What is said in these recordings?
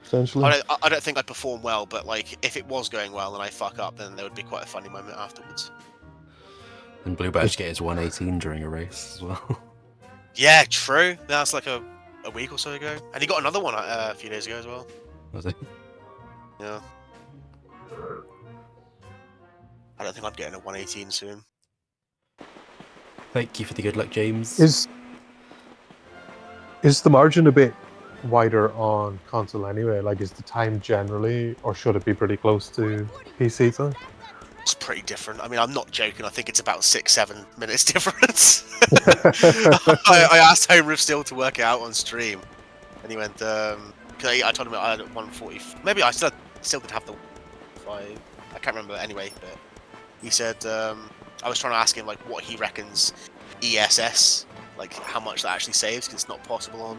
potentially. I don't think I'd perform well, but like if it was going well and I fuck up, then there would be quite a funny moment afterwards. And Blue Badge get his 118 during a race as well. Yeah, true. That's like a week or so ago, and he got another one a few days ago as well. Was it? Yeah. I don't think I'm getting a 118 soon. Thank you for the good luck, James. Is the margin a bit wider on console anyway? Like, is the time generally, or should it be pretty close to PC time? It's pretty different. I mean, I'm not joking. I think it's about 6-7 minutes difference. I asked Homeriff still to work it out on stream, and he went, because I told him I had 140. Maybe I still did have the 5. I can't remember anyway, but he said I was trying to ask him like what he reckons ESS, like how much that actually saves, because it's not possible on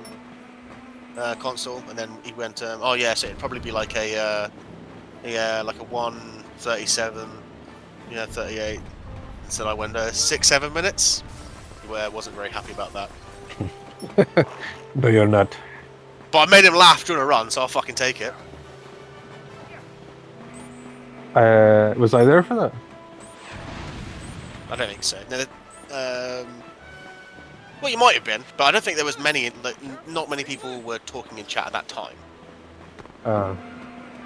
console. And then he went, oh yeah, so it'd probably be like a 137. Yeah, 38. So I went 6-7 minutes. Where I wasn't very happy about that. No, you're not. But I made him laugh during a run, so I'll fucking take it. Was I there for that? I don't think so. No, well, you might have been, but I don't think there was many. Like, not many people were talking in chat at that time. I'm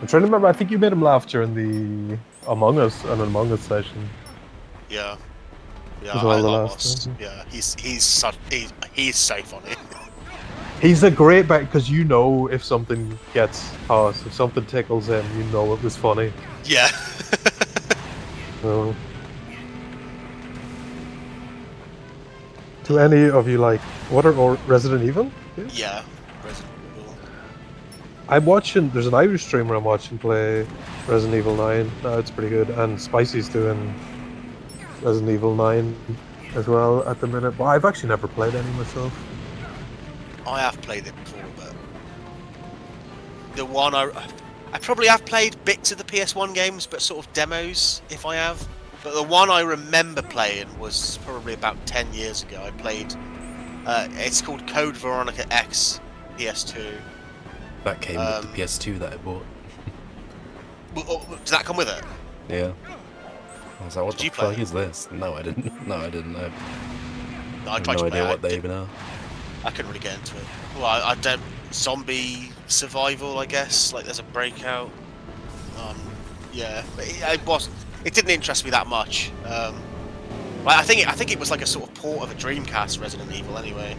trying to remember. I think you made him laugh during the Among Us session. Yeah. Yeah, As well, I the last lost. time. Yeah, he's so funny. He's a great bet because you know if something gets hot, if something tickles him, you know it was funny. Yeah. So, do any of you like what are Resident Evil? Yeah. Resident Evil. I'm watching. There's an Irish streamer I'm watching play Resident Evil 9. It's pretty good, and Spicy's doing Resident Evil 9 as well at the minute. But I've actually never played any myself. I have played it before, but the one I probably have played bits of the PS1 games, but sort of demos if I have. But the one I remember playing was probably about 10 years ago. I played. It's called Code Veronica X, PS2. That came with the PS2 that I bought. Does that come with it? Yeah. I was like, what the fuck is this? No, I didn't. No, I didn't know. No, I have no idea what they even are. I couldn't really get into it. Well, I don't. Zombie survival, I guess. Like, there's a breakout. Yeah, but it didn't interest me that much. I think it was like a sort of port of a Dreamcast Resident Evil anyway,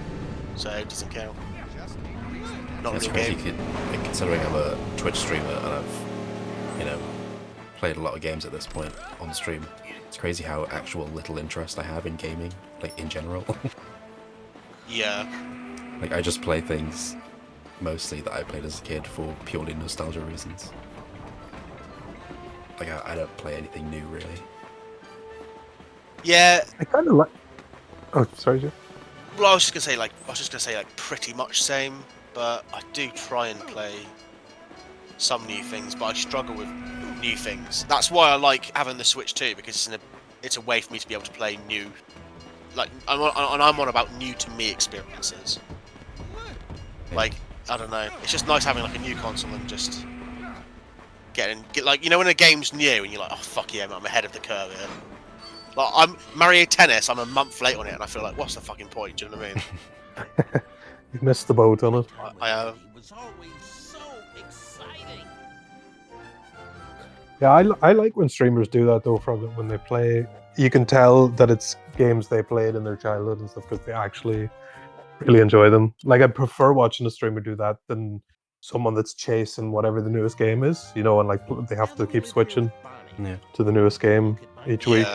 so it doesn't count. Not It's a real crazy, game. considering I'm a Twitch streamer and I've, played a lot of games at this point on stream. It's crazy how actual little interest I have in gaming, like in general. Yeah. Like I just play things mostly that I played as a kid for purely nostalgia reasons. Like I don't play anything new really. Yeah. I kind of like. Oh, sorry, Joe. Well, I was just gonna say like pretty much same, but I do try and play some new things, but I struggle with new things. That's why I like having the Switch too, because it's a way for me to be able to play new. Like I'm on about new to me experiences. Yeah. Like I don't know, it's just nice having like a new console and just get like when a game's new and you're like, oh fuck yeah, I'm ahead of the curve here. Like I'm Mario Tennis, I'm a month late on it and I feel like, what's the fucking point? Do you know what I mean? You missed the boat on it. I have. It was always so exciting. Yeah, I like when streamers do that though. From when they play, you can tell that it's games they played in their childhood and stuff because they actually really enjoy them. Like I prefer watching a streamer do that than someone that's chasing whatever the newest game is, and like they have to keep switching to the newest game each week.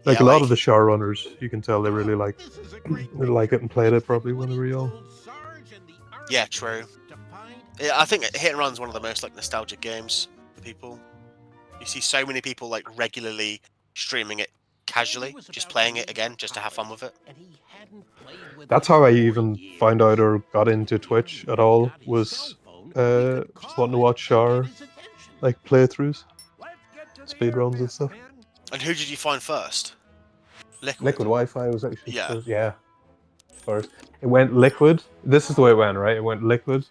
Like a lot of the show runners, you can tell they really like it and played it probably when they were young. Yeah, true. Yeah, I think Hit and Run's one of the most like nostalgic games for people. You see so many people like regularly streaming it casually, just playing it again, just to have fun with it. That's how I even found out or got into Twitch at all, was just wanting to watch Char like playthroughs, speedruns and stuff. And who did you find first? Liquid Wi-Fi was actually Yeah. first, yeah. first. It went liquid. This is the way it went, right? It went liquid,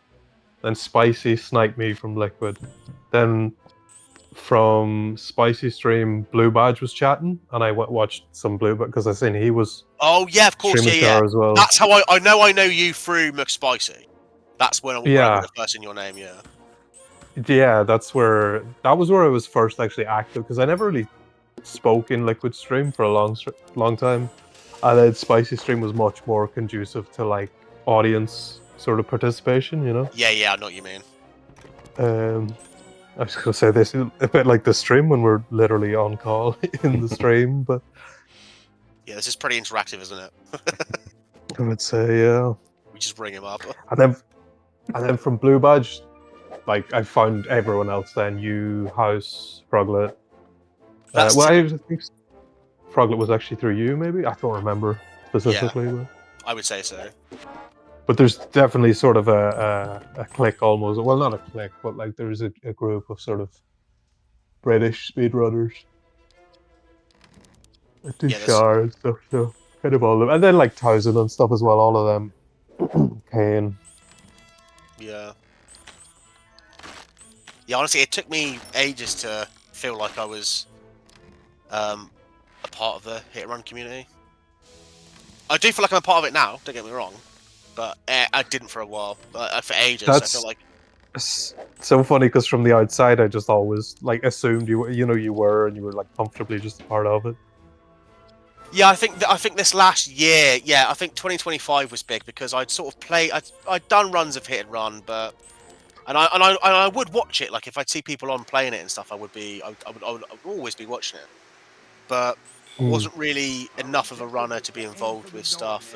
then spicy sniped me from liquid, then from spicy stream Blue Badge was chatting, and I watched some Blue Badge because I seen he was Oh yeah, of course, streaming yeah. Char as well. That's how I know you through McSpicy. That's when I would have first seen your name. Yeah. Yeah, that was where I was first actually active, because I never really spoke in liquid stream for a long time, and then spicy stream was much more conducive to like audience sort of participation, you know. Yeah, I know what you mean. I was gonna say this is a bit like the stream when we're literally on call in the stream, but Yeah, this is pretty interactive, isn't it? I would say yeah. We just bring him up. And then from Blue Badge, like I found everyone else then. You, House, Froglet. That's Well, I think Froglet was actually through you, maybe? I don't remember specifically. Yeah, I would say so. But there's definitely sort of a clique almost. Well, not a clique, but like there's a group of sort of British speedrunners. Do Char and stuff, so kind of all of them. And then like Towson and stuff as well, all of them. Kane. Yeah. Yeah, honestly, it took me ages to feel like I was a part of the hit and run community. I do feel like I'm a part of it now, don't get me wrong, but I didn't for a while. But for ages, I feel like it's so funny because from the outside, I just always like assumed you were, and you were like comfortably just a part of it. Yeah, I think this last year, yeah, I think 2025 was big because I'd sort of I'd done runs of hit and run, but I would watch it. Like if I'd see people on playing it and stuff, I would always be watching it. But wasn't really enough of a runner to be involved with stuff.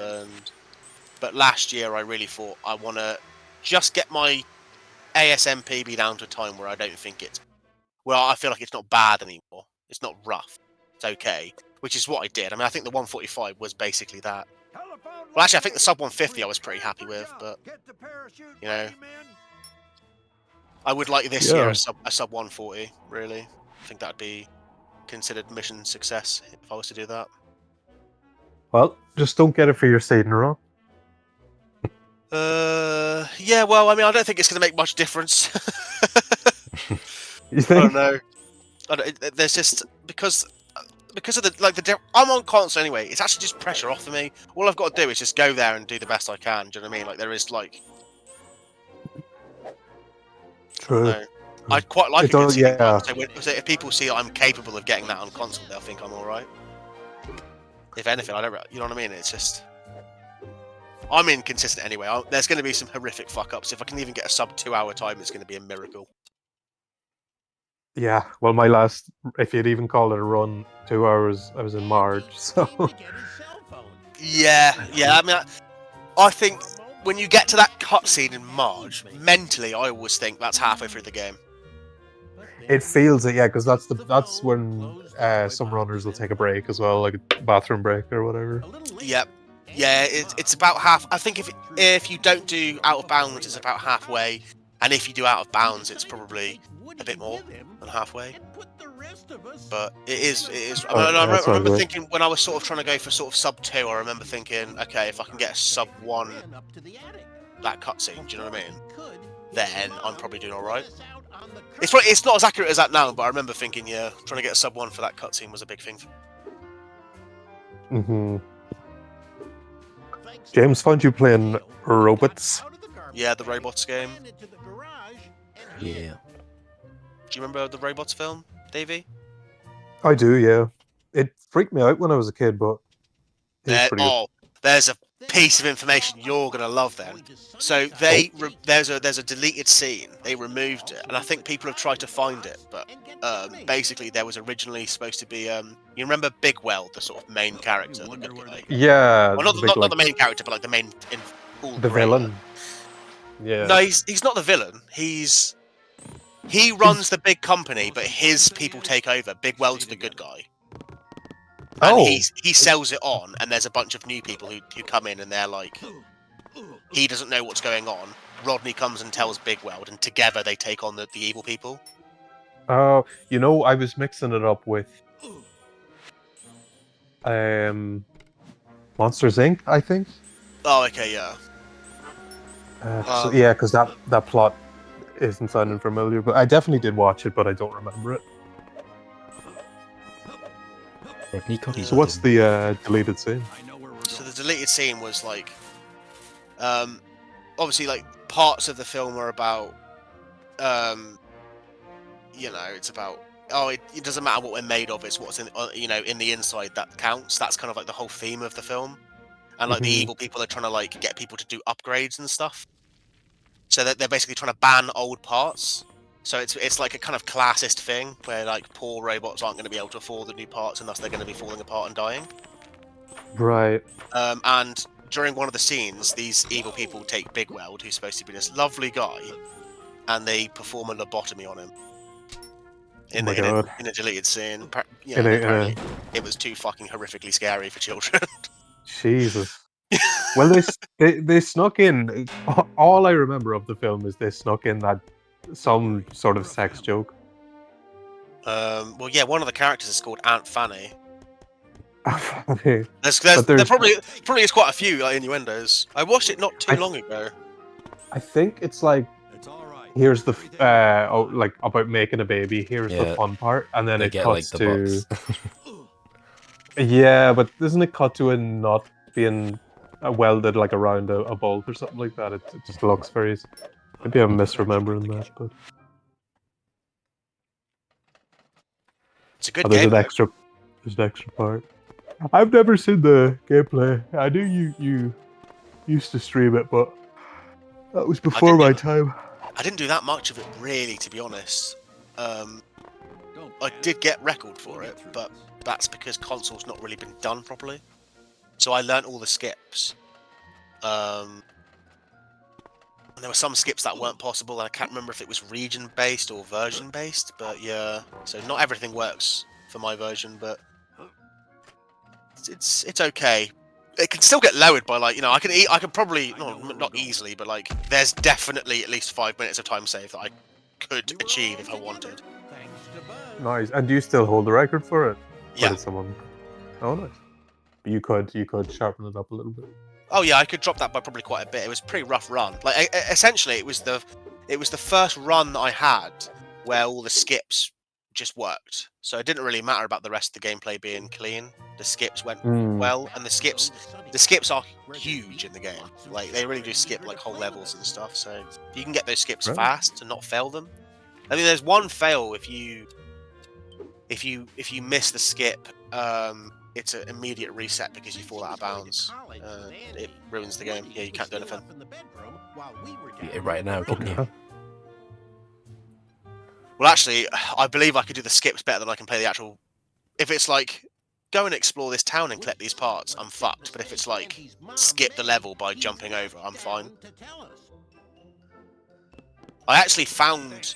But last year I really thought I want to just get my ASMPB down to a time where I don't think it's I feel like it's not bad anymore. It's not rough. It's okay, which is what I did. I mean, I think the 145 was basically that. Well, actually, I think the sub 150 I was pretty happy with, but you know, I would like this year a sub 140. Really, I think that'd be considered mission success if I was to do that. Well, just don't get it for your seed in a row. Yeah. Well, I mean, I don't think it's going to make much difference. You think? I don't know. There's just because of the I'm on console anyway. It's actually just pressure off of me. All I've got to do is just go there and do the best I can. Do you know what I mean? Like there is like. True. I'd quite like it. Yeah. So if people see I'm capable of getting that on console, they'll think I'm all right. If anything, I don't. You know what I mean? It's just. I'm inconsistent anyway. There's going to be some horrific fuck ups. If I can even get a sub 2 hour time, it's going to be a miracle. Yeah, well, my last, if you'd even call it a run, 2 hours, I was in March, so... Yeah, I mean, I think when you get to that cutscene in March, mentally, I always think that's halfway through the game. It feels it, yeah, because that's when some runners will take a break as well, like a bathroom break or whatever. Yep. Yeah, it's about half. I think if you don't do out of bounds, it's about halfway, and if you do out of bounds, it's probably a bit more than halfway. But it is. I remember thinking when I was sort of trying to go for sort of sub 2, I remember thinking, okay, if I can get a sub 1, that cutscene, do you know what I mean? Then I'm probably doing all right. It's not as accurate as that now, but I remember thinking, yeah, trying to get a sub 1 for that cutscene was a big thing. James found you playing robots. Yeah, the robots game. Yeah. Do you remember the robots film, Davey? I do, yeah. It freaked me out when I was a kid, but there's a piece of information you're gonna love then. So there's a deleted scene. They removed it, and I think people have tried to find it, but basically there was originally supposed to be you remember Bigwell, the sort of main character, the good guy? Yeah. Well, not the main character, but like the main the villain. Yeah. No, he's not the villain. He runs the big company, but his people take over. Bigwell's the good guy. And he sells it on, and there's a bunch of new people who come in, and they're like, he doesn't know what's going on. Rodney comes and tells Bigwell, and together they take on the evil people. Oh, I was mixing it up with Monsters Inc., I think. Oh, okay, yeah. Yeah, because that plot isn't sounding familiar, but I definitely did watch it, but I don't remember it. Rodney Cotty's So what's the deleted scene? So the deleted scene was like, obviously, like parts of the film are about, it's about. Oh, it doesn't matter what we're made of; it's what's in, in the inside that counts. That's kind of like the whole theme of the film, and like the Mhm. evil people are trying to like get people to do upgrades and stuff. So they're basically trying to ban old parts. So it's like a kind of classist thing where like poor robots aren't going to be able to afford the new parts, and thus they're going to be falling apart and dying. Right. And during one of the scenes, these evil people take Big Weld, who's supposed to be this lovely guy, and they perform a lobotomy on him. Oh my god. In a deleted scene. In It was too fucking horrifically scary for children. Jesus. Well, they snuck in. All I remember of the film is they snuck in that some sort of sex joke. Well, yeah, one of the characters is called Aunt Fanny. Okay. There probably is quite a few like, innuendos. I watched it not too I- long ago. I think it's like here's the like about making a baby. Here's the Yeah. fun part, and then They it get cuts like the to box. yeah, but doesn't it cut to it not being welded like around a bolt or something like that? It just looks very. Maybe I'm misremembering that, but It's a good there's game. there's an extra part. I've never seen the gameplay. I knew you used to stream it, but that was before my time. I didn't do that much of it, really, to be honest. I did get record for it, but that's because console's not really been done properly. So I learnt all the skips. And there were some skips that weren't possible. I can't remember if it was region-based or version-based, but yeah. So not everything works for my version, but it's okay. It can still get lowered by like I can probably not easily, but like there's definitely at least 5 minutes of time save that I could achieve if I wanted. Nice. And do you still hold the record for it? Yeah. Or did someone? Oh, nice. But you could sharpen it up a little bit. Oh yeah, I could drop that by probably quite a bit. It was a pretty rough run. Like essentially, it was the first run that I had where all the skips just worked. So it didn't really matter about the rest of the gameplay being clean. The skips went well, and the skips are huge in the game. Like they really do skip like whole levels and stuff. So you can get those skips fast and not fail them. I mean, there's one fail if you miss the skip. It's an immediate reset because you fall out of bounds. It ruins the game. Yeah, you can't do anything. Beat it right now, couldn't you? Well, actually, I believe I could do the skips better than I can play the actual. If it's like, go and explore this town and collect these parts, I'm fucked. But if it's like, skip the level by jumping over, I'm fine. I actually found.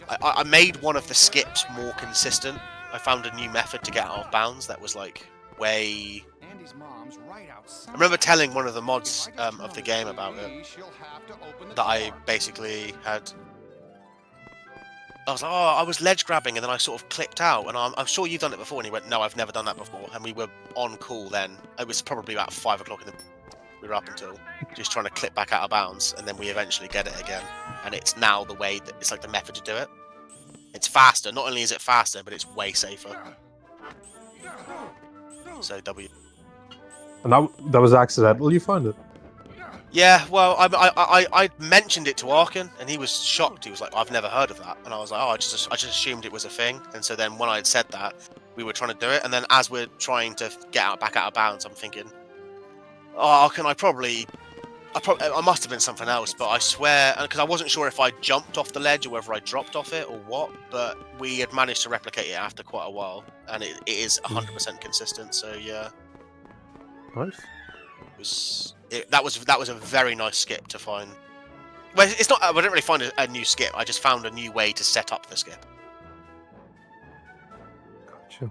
I made one of the skips more consistent. I found a new method to get out of bounds that was like way. I remember telling one of the mods of the game about it. That I basically had. I was like, oh, I was ledge grabbing and then I sort of clipped out, and I'm sure you've done it before. And he went, no, I've never done that before. And we were on call then. It was probably about 5 o'clock in the. We were up until just trying to clip back out of bounds, and then we eventually get it again. And it's now the way that it's like the method to do it. It's faster. Not only is it faster, but it's way safer. So W. And that was accidental. You found it. Yeah, well, I mentioned it to Arkin, and he was shocked. He was like, "I've never heard of that," and I was like, "Oh, I just assumed it was a thing." And so then when I had said that, we were trying to do it, and then as we're trying to get back out of bounds, I'm thinking, "Oh, Arkin, I must have been something else," but I swear, because I wasn't sure if I jumped off the ledge or whether I dropped off it or what, but we had managed to replicate it after quite a while, and it is 100% consistent. So yeah, Nice. That was a very nice skip to find. Well, it's not. I didn't really find a new skip. I just found a new way to set up the skip. Gotcha.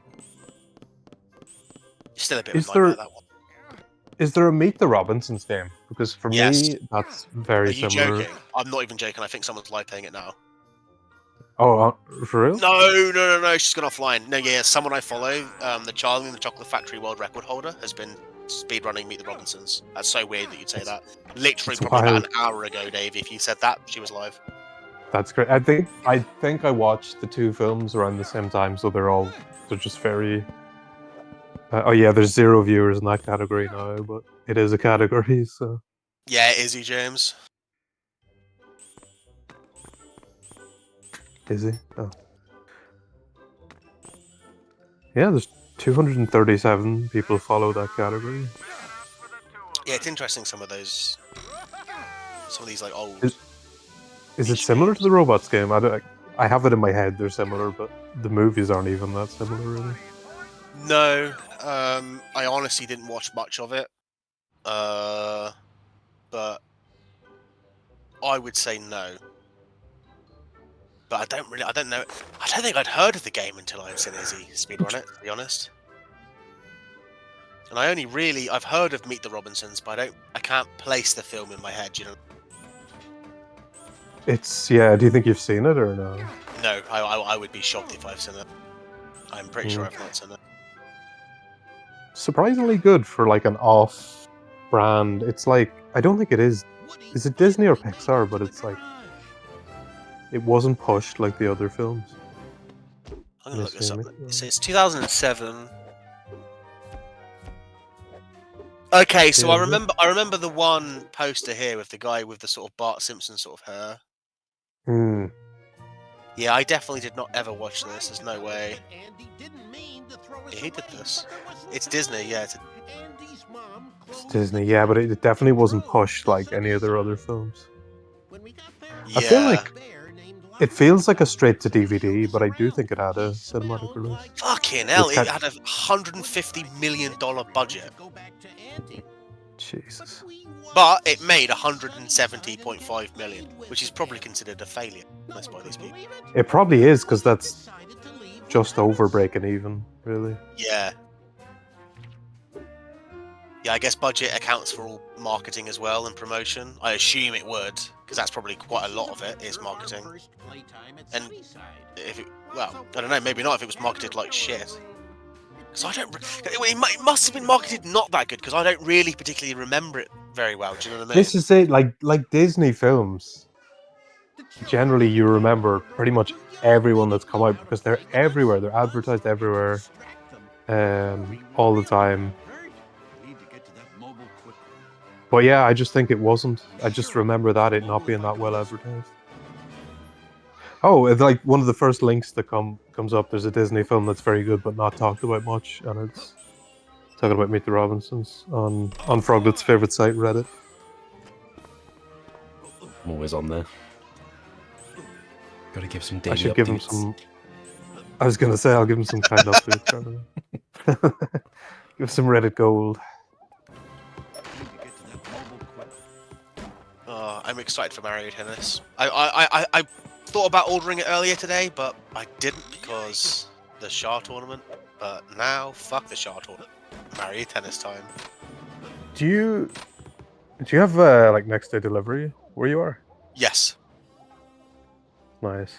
Still a bit of a nightmare, that one. Is there a Meet the Robinsons game? Because for me, that's very Are you similar. joking? I'm not even joking. I think someone's live playing it now. Oh, for real? No, she's gone offline. No, yeah, someone I follow, the Charlie in the Chocolate Factory world record holder, has been speedrunning Meet the Robinsons. That's so weird that you'd say that. Literally, It's probably about wild. an hour ago, Dave, if you said that, she was live. That's great. I think I watched the two films around the same time, so they're just very. Oh yeah, there's 0 viewers in that category now, but it is a category, so Yeah, Izzy James. is he? Oh. Yeah, there's 237 people follow that category. Yeah, it's interesting some of these like old. Is it similar to the robots game? I have it in my head they're similar, but the movies aren't even that similar, really. No, I honestly didn't watch much of it. But I would say no. But I don't know. I don't think I'd heard of the game until I'd seen Izzy speedrun it, to be honest. And I've heard of Meet the Robinsons, but I can't place the film in my head, you know. Yeah, do you think you've seen it or no? No, I would be shocked if I've seen it. I'm pretty sure Mm. I've not seen it. Surprisingly good for like an off brand. It's like I don't think it is. Is it Disney or Pixar? But it's like it wasn't pushed like the other films. I'm gonna look this up. Assuming. So it's 2007. Okay, so Yeah, I remember the one poster here with the guy with the sort of Bart Simpson sort of hair. Hmm. Yeah, I definitely did not ever watch this. There's no way. Yeah, he did this. It's Disney, yeah. It's Disney, yeah, but it definitely wasn't pushed like any of their other films. I feel like it feels like a straight to DVD, but I do think it had a cinematic release. Fucking hell, It's it got- had a $150 million budget. Jesus. But it made 170.5 million, which is probably considered a failure by these people. It probably is, because that's just over breaking even, really. Yeah. Yeah, I guess budget accounts for all marketing as well and promotion. I assume it would, because that's probably quite a lot of it is marketing. And if I don't know, maybe not if it was marketed like shit. Because it must have been marketed not that good, because I don't really particularly remember it very well. Do you know what I mean? This is it, like Disney films. Generally, you remember pretty much everyone that's come out because they're everywhere. They're advertised everywhere, all the time. But yeah, I just think it wasn't. I just remember it not being that well advertised. Oh, it's like one of the first links that comes up. There's a Disney film that's very good but not talked about much, and it's talking about Meet the Robinsons on Froglet's favorite site, Reddit. I'm always on there. Got to give some I daily should updates. give him some. I was gonna say I'll give him some kind updates. Give some Reddit gold. I'm excited for Mario Tennis. I thought about ordering it earlier today, but I didn't because the Shah tournament. But now, fuck the Shah tournament. Mario Tennis time. Do you have like next day delivery where you are? Yes. Nice.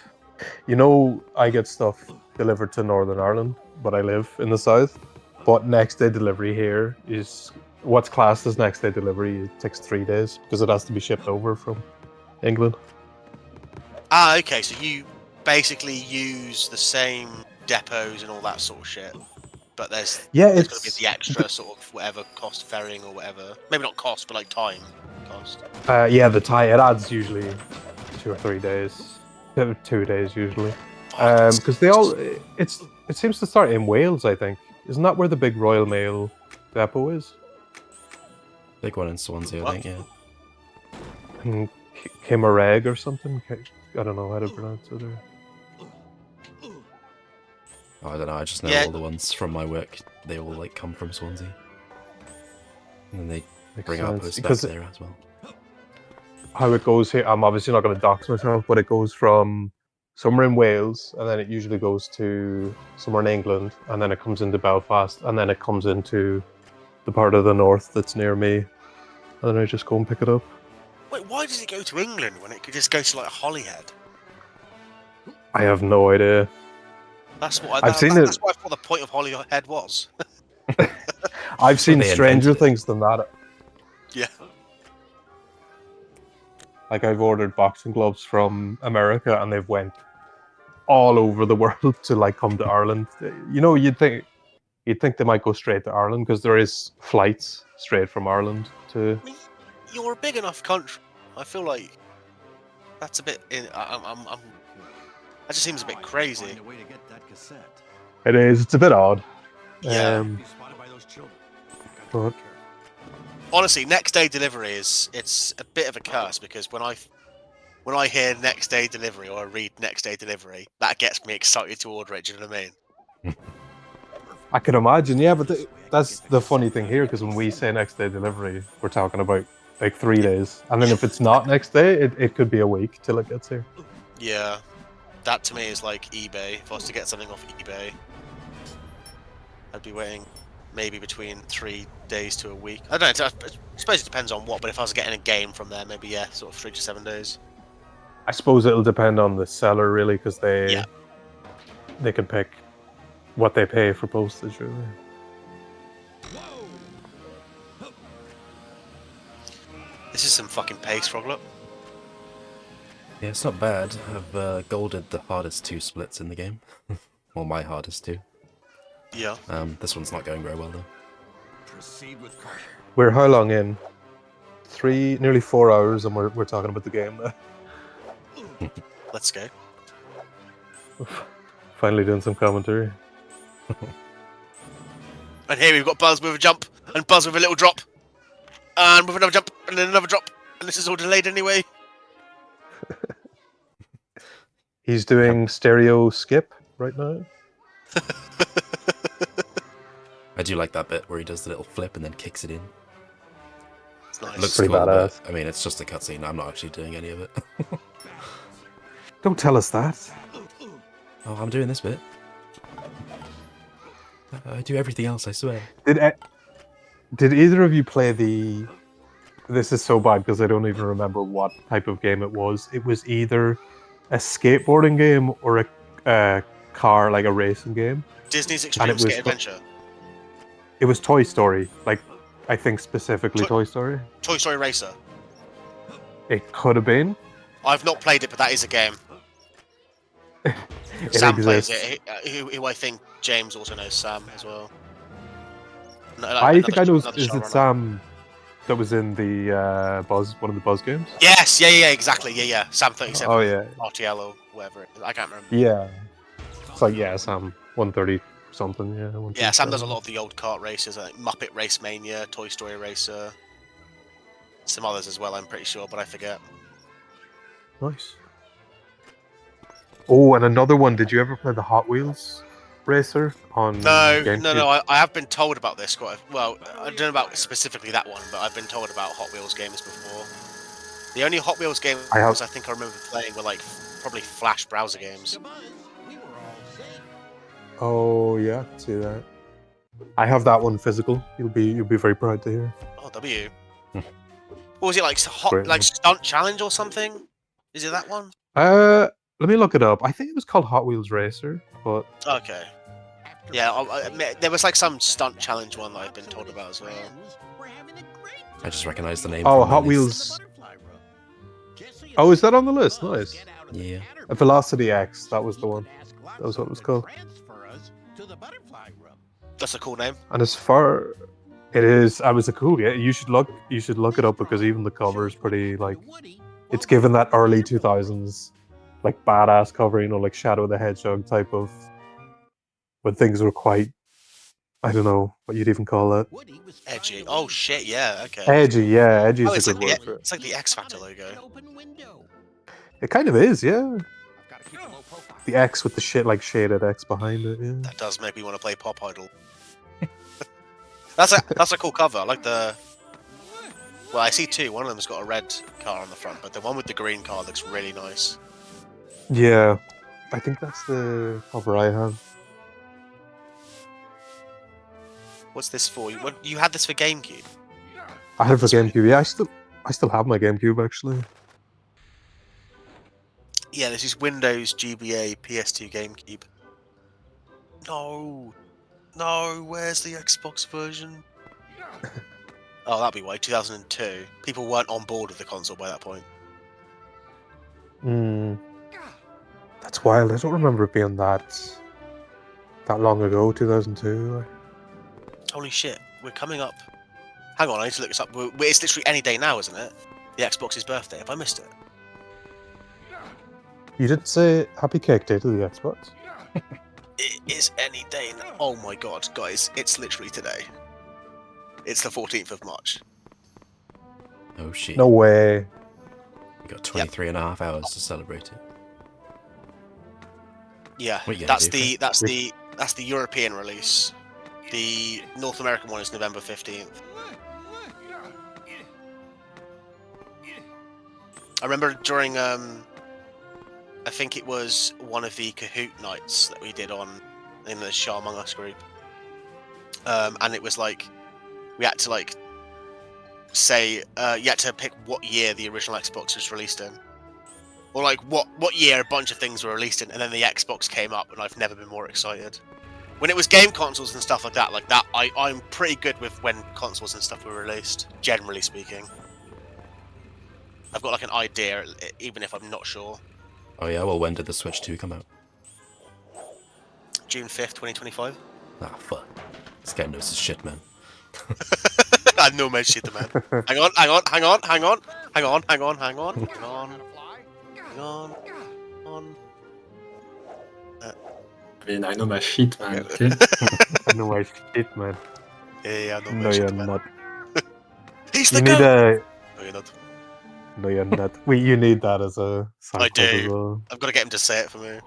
You know, I get stuff delivered to Northern Ireland, but I live in the south. But next day delivery here is what's classed as next day delivery. It takes 3 days because it has to be shipped over from England. Ah, okay. So you basically use the same depots and all that sort of shit, but there's going to be the extra sort of whatever cost ferrying or whatever. Maybe not cost, but like time cost. Yeah, the tie it adds usually 2 or 3 days, 2 days usually, because they all it seems to start in Wales. I think isn't that where the big Royal Mail depot is? Big one in Swansea, I think, yeah. And Kimareg or something. I don't know how to pronounce it. Oh, I don't know. I just know Yeah. all the ones from my work. They all like come from Swansea, and then they bring out sense, post because there as well. how it goes here, I'm obviously not going to dox myself, but it goes from somewhere in Wales, and then it usually goes to somewhere in England, and then it comes into Belfast, and then it comes into the part of the north that's near me, and then I just go and pick it up. Wait, why does it go to England when it could just go to like Holyhead? I have no idea. That's what I've seen it. that's what I thought the point of Holyhead was. I've That's why seen they stranger invented it. things than that. Yeah. Like I've ordered boxing gloves from America, and they've went all over the world to like come to Ireland. You know, you'd think they might go straight to Ireland because there is flights straight from Ireland to. I mean, you're a big enough country. I feel like that's a bit. That just seems a bit crazy. It is. It's a bit odd. Yeah. But Honestly, next day delivery it's a bit of a curse because when I hear next day delivery or I read next day delivery, that gets me excited to order it. Do you know what I mean? I can imagine, yeah. But that's the funny thing here, because when we say next day delivery, we're talking about like 3 days, and then if it's not next day, it could be a week till it gets here. Yeah, that to me is like eBay. If I was to get something off eBay, I'd be waiting maybe between 3 days to a week. I don't know. I suppose it depends on what. But if I was getting a game from there, maybe yeah, sort of 3 to 7 days. I suppose it'll depend on the seller really, because Yeah. they can pick what they pay for postage. Really. This is some fucking pace, Froglet. Yeah, it's not bad. I've golded the hardest 2 splits in the game. Well, my hardest 2. Yeah. This one's not going very well though. We're how long in? Nearly 4 hours, and we're talking about the game now. Let's go. Finally doing some commentary. And here we've got Buzz with a jump, and Buzz with a little drop, and with another jump, and then another drop, and this is all delayed anyway. He's doing stereo skip right now. I do like that bit where he does the little flip and then kicks it in. It's nice. It looks Pretty cool, badass. but I mean, it's just a cutscene. I'm not actually doing any of it. Don't tell us that. Oh, I'm doing this bit. I do everything else, I swear. Did either of you play the? This is so bad because I don't even remember what type of game it was. It was either a skateboarding game or a car, like a racing game. Disney's Extreme Skate Adventure. It was Toy Story, like I think specifically Toy Story. Toy Story Racer. It could have been. I've not played it, but that is a game. It Sam plays exists. it. Who I think James also knows Sam as well. I think I know. Is it showrunner. Sam that was in the one of the Buzz games? Yes, yeah, exactly, yeah. Sam 37. Oh yeah, RTL or whatever. I can't remember. yeah. It's like Sam 130 something. Yeah. Yeah, Sam does a 137. lot of the old kart races, like Muppet Race Mania, Toy Story Racer, some others as well. I'm pretty sure, but I forget. Nice. Oh, and another one. Did you ever play the Hot Wheels racer on No. GameCube? I have been told about this well. I don't know about specifically that one, but I've been told about Hot Wheels games before. The only Hot Wheels games I think I remember playing were like probably Flash browser games. Oh yeah, I can see that. I have that one physical. You'll be very proud to hear. Oh, W. What was it like? Great one. Stunt challenge or something? Is it that one? Let me look it up. I think it was called Hot Wheels Racer, but Okay. Yeah, there was like some stunt challenge one that I've been told about as well. I just recognize the name. oh, from my Hot list. Wheels. Oh, is that on the list? Nice. Yeah. A Velocity X. That was the one. That was what it was called. That's a cool name. And as far it is, I was a cool. Yeah, you should look it up because even the cover is pretty like. It's given that early 2000s like badass cover, you know, like Shadow the Hedgehog type of, when things were quite, I don't know what you'd even call that. Edgy. Oh shit, yeah, okay. Edgy, yeah, edgy Oh, is a good word for it. it's like the X Factor logo. It kind of is, yeah. The X with the shit like shaded X behind it, yeah. That does make me want to play Pop Idol. That's a cool cover. I like the. Well, I see two. One of them's got a red car on the front, but the one with the green car looks really nice. Yeah, I think that's the cover I have. What's this for? You had this for GameCube? I have a GameCube. Yeah, I still have my GameCube actually. Yeah, this is Windows, GBA, PS2, GameCube. No, where's the Xbox version? Oh, that'd be why. 2002. People weren't on board with the console by that point. That's wild. I don't remember it being that long ago. 2002. Holy shit, we're coming up. Hang on, I need to look this up. It's literally any day now, isn't it? The Xbox's birthday. Have I missed it? You didn't say Happy Cake Day to the Xbox? It is any day now. Oh my god, guys, it's literally today. It's the 14th of March. Oh shit. No way. You got 23 and a half hours to celebrate it. Yeah, What you gonna that's do, the European release. The North American one is November 15th. I remember during I think it was one of the Kahoot nights that we did in the Shah Among Us group. And it was like we had to like say you had to pick what year the original Xbox was released in. Or like what year a bunch of things were released in, and then the Xbox came up, and I've never been more excited. When it was game consoles and stuff like that, I'm pretty good with when consoles and stuff were released, generally speaking. I've got like an idea, even if I'm not sure. Oh yeah, well when did the Switch 2 come out? June 5th, 2025. Ah, fuck. This guy knows his shit, man. I know my shit, man. Hang on. I mean, I know my shit, man. Okay. I know my shit, man. Yeah, I know my No, shit, you're man. not. He's the You need goat! a. No, you're not. No, you're not. You need that as a sound I clip as do. well. I've got to get him to say it for me.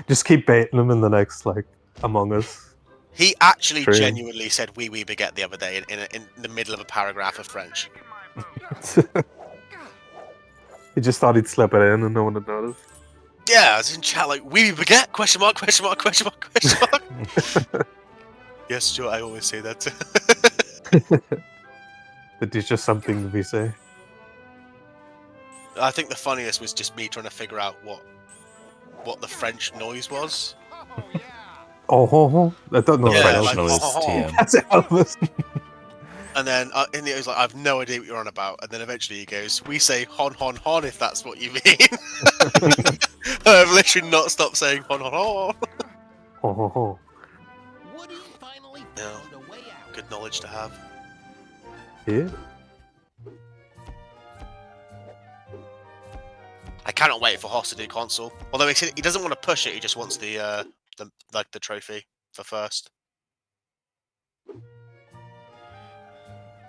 Just keep baiting him in the next like Among Us. He actually True. genuinely said "oui oui baguette" the other day in the middle of a paragraph of French. He just thought he'd slip it in and no one would notice. Yeah, I was in chat like "oui oui baguette?" Question mark? Question mark? Question mark? Question mark? Yes, sure. I always say that. It is just something we say. I think the funniest was just me trying to figure out what the French noise was. Oh, ho, ho. I don't know. Yeah, French. like, noise, ho, ho, ho. TM. That's Elvis. And then he was like, "I have no idea what you're on about." And then eventually he goes, "We say hon hon hon if that's what you mean." I've literally not stopped saying hon hon hon. Ho, ho, ho. Woody finally Yeah. found a way out. Good knowledge to have. Yeah. I cannot wait for Hoss to do console. Although he doesn't want to push it, he just wants the trophy for first.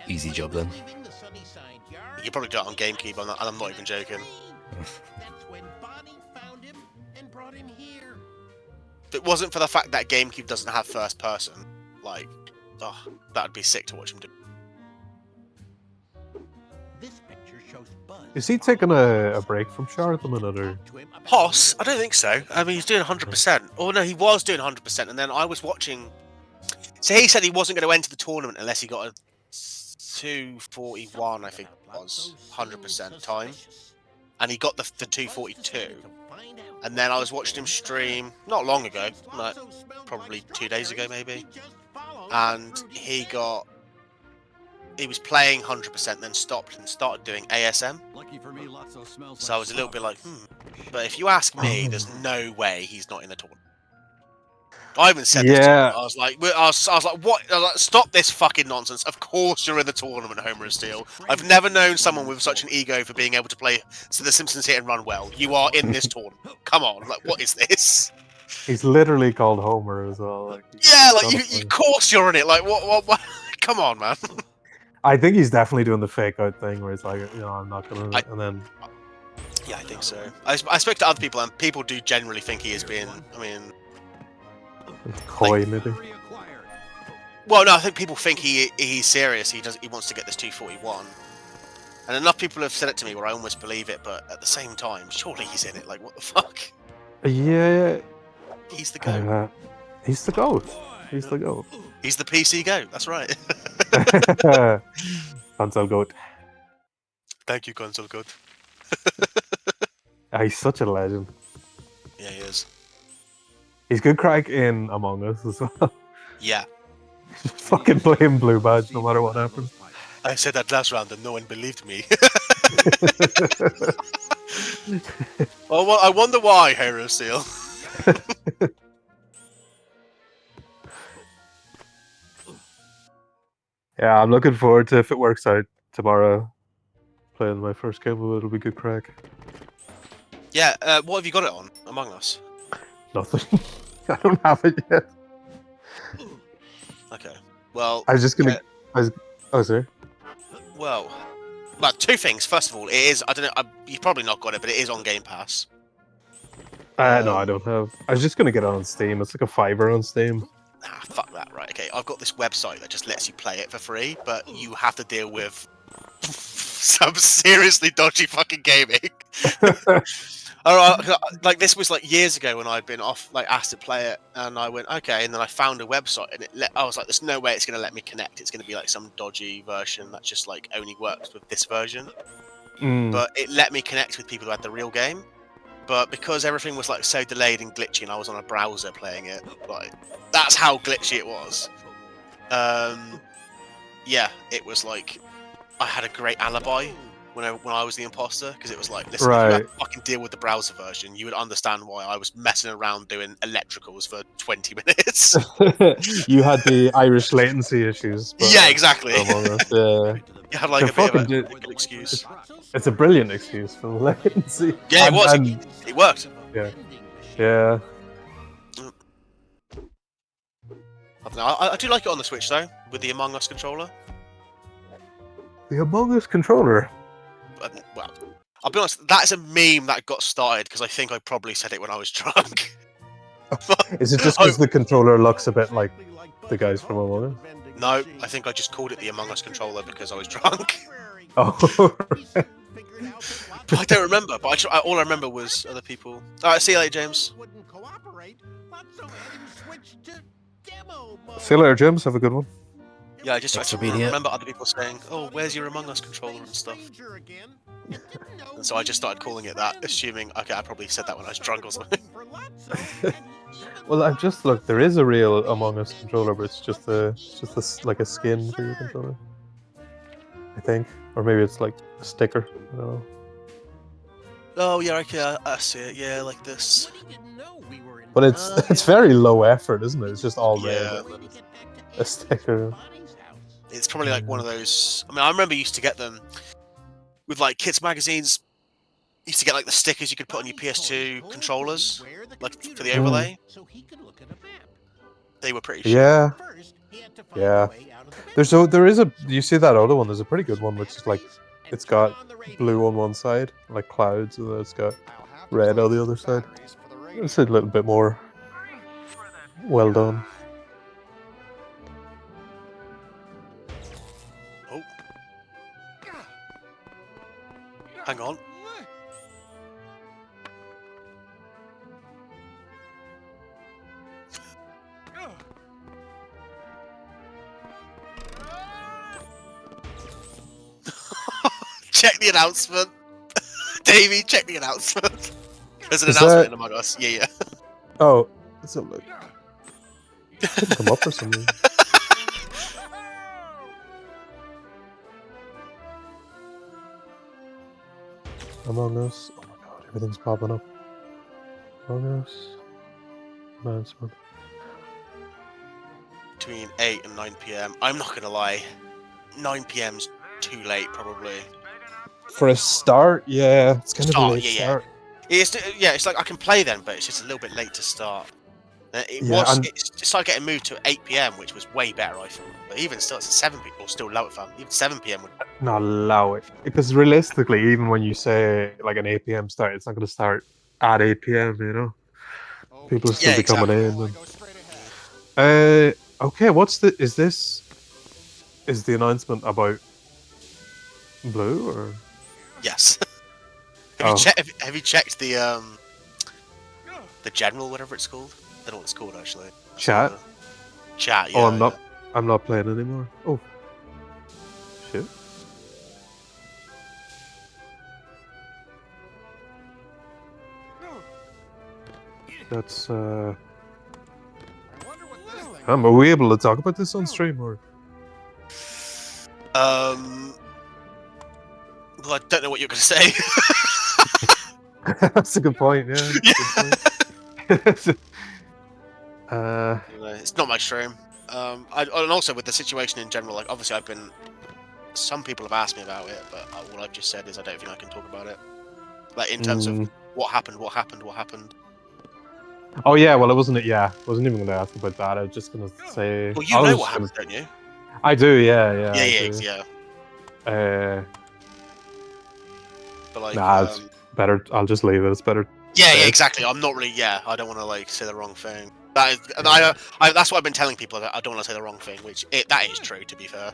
Easy job then. Leaving the Sunnyside yard, You could probably do it on GameCube, and I'm not even joking. That's when Bonnie found him and brought him here. If it wasn't for the fact that GameCube doesn't have first person, like, oh, that would be sick to watch him do. This picture shows Buzz. Is he taking a break from Char at the minute, or? Hoss? I don't think so. I mean, he's doing 100%. Oh no, he was doing 100%, and then I was watching. So he said he wasn't going to enter the tournament unless he got a 241, I think it was, 100% time, and he got the 242. And then I was watching him stream not long ago, like probably 2 days ago maybe, and he was playing 100%, then stopped and started doing ASM. So I was a little bit like, But if you ask me, there's no way he's not in the tournament. I even said this to him. Yeah. I was like, what? I was like, stop this fucking nonsense. Of course you're in the tournament, Homer and Steel. I've never known someone with such an ego for being able to play So The Simpsons Hit and Run well. You are in this tournament. Come on, like, what is this? He's literally called Homer as well. Like, Yeah, like, of course you're in it. Like, what? Come on, man. I think he's definitely doing the fake out thing where he's like, I'm not gonna, and then. Yeah, I think so. I spoke to other people, and people do generally think he is being. I mean, Coy, maybe. well, no, I think people think he's serious. He wants to get this 241, and enough people have said it to me where I almost believe it. But at the same time, surely he's in it. Like, what the fuck? Yeah. He's the goat. He's the goat. He's the goat. He's the PC goat. That's right. Console goat. Thank you, console goat. He's such a legend. Yeah, he is. He's good crack in Among Us as well. Yeah. Just fucking play him blue badge no matter what happens. I said that last round and no one believed me. Well, I wonder why, Hero Steel. Yeah, I'm looking forward to if it works out tomorrow. Playing my first game, it'll be good crack. Yeah, what have you got it on, Among Us? Nothing. I don't have it yet. Okay. Well, I was just gonna. Oh, sorry. well, two things. First of all, it is. I don't know. You've probably not got it, but it is on Game Pass. No, I don't have. I was just gonna get it on Steam. It's like a $5 on Steam. Ah, fuck that. Right. Okay. I've got this website that just lets you play it for free, but you have to deal with some seriously dodgy fucking gaming. Like this was like years ago when I'd been asked to play it, and I went okay, and then I found a website, and I was like, "There's no way it's going to let me connect. It's going to be like some dodgy version that just like only works with this version." But it let me connect with people who had the real game. But because everything was like so delayed and glitchy, and I was on a browser playing it, like that's how glitchy it was. Yeah, it was like I had a great alibi when I was the imposter, because it was like, listen, if you had to fucking deal with the browser version, you would understand why I was messing around doing electricals for 20 minutes. You had the Irish latency issues. But Yeah, exactly. Yeah. You had like a bit of a good excuse. It's a brilliant excuse for the latency. Yeah, it was. It worked. Yeah. Yeah. I do like it on the Switch though, with the Among Us controller. The Among Us controller. Well, I'll be honest, that's a meme that got started because I think I probably said it when I was drunk. Is it just because the controller looks a bit like the guys from Among Us? No, I think I just called it the Among Us controller because I was drunk. Oh. I don't remember, but all I remember was other people. Alright, see you later, James. See you later, James. Have a good one. Yeah, I just remember other people saying, "Oh, where's your Among Us controller and stuff?" And so I just started calling it that, assuming, okay, I probably said that when I was drunk or something. Well, I've just looked. There is a real Among Us controller, but it's just like a skin for your controller, I think, or maybe it's like a sticker. I don't know. Oh yeah, okay, I see it. Yeah, like this. But it's very low effort, isn't it? It's just all red. A sticker. It's probably like one of those. I mean, I remember you used to get them with like kids magazines. You used to get like the stickers you could put on your PS2 controllers, like for the overlay. They were pretty shit. Yeah. Yeah. There is a. You see that other one? There's a pretty good one, which is like, it's got blue on one side, like clouds, and then it's got red on the other side. It's a little bit more well done. Oh. Hang on. Check the announcement. Davey, check the announcement. There's an announcement in Among Us. Yeah. Oh, let's have a look. Didn't come up for some reason. Among Us. Oh my god, everything's popping up. Among Us. Announcement. Between 8 and 9 PM. I'm not gonna lie. 9 PM's too late, probably. For a start, yeah, it's gonna be late start. It's like I can play then, but it's just a little bit late to start. It started getting moved to 8 PM, which was way better, I thought. But even still, it's a 7 PM, or still low at fam. Even 7 PM would not allow it, because realistically, even when you say like an 8 PM start, it's not going to start at 8 PM. You know, people still be coming in. And... okay, is the announcement about Blue or? Yes. Have you checked the general, whatever it's called? I don't know what it's called actually. Chat. Chat. Yeah. Oh, I'm not playing anymore. Oh. Shit. That's. Are we able to talk about this on stream or? Well, I don't know what you're going to say. That's a good point. Yeah. Yeah. Good point. It's not my stream. And also with the situation in general, like obviously some people have asked me about it, but all I've just said is I don't think I can talk about it. Like in terms of what happened. Oh yeah, well, it wasn't. Yeah, I wasn't even going to ask about that. I was just going to say. Well, you know what happened, don't you? I do. Yeah. I Yeah. do. But like, nah, it's better. I'll just leave it. It's better. Yeah, exactly. I'm not really. Yeah, I don't want to like say the wrong thing. That is, and that's what I've been telling people. That I don't want to say the wrong thing, that is true. To be fair.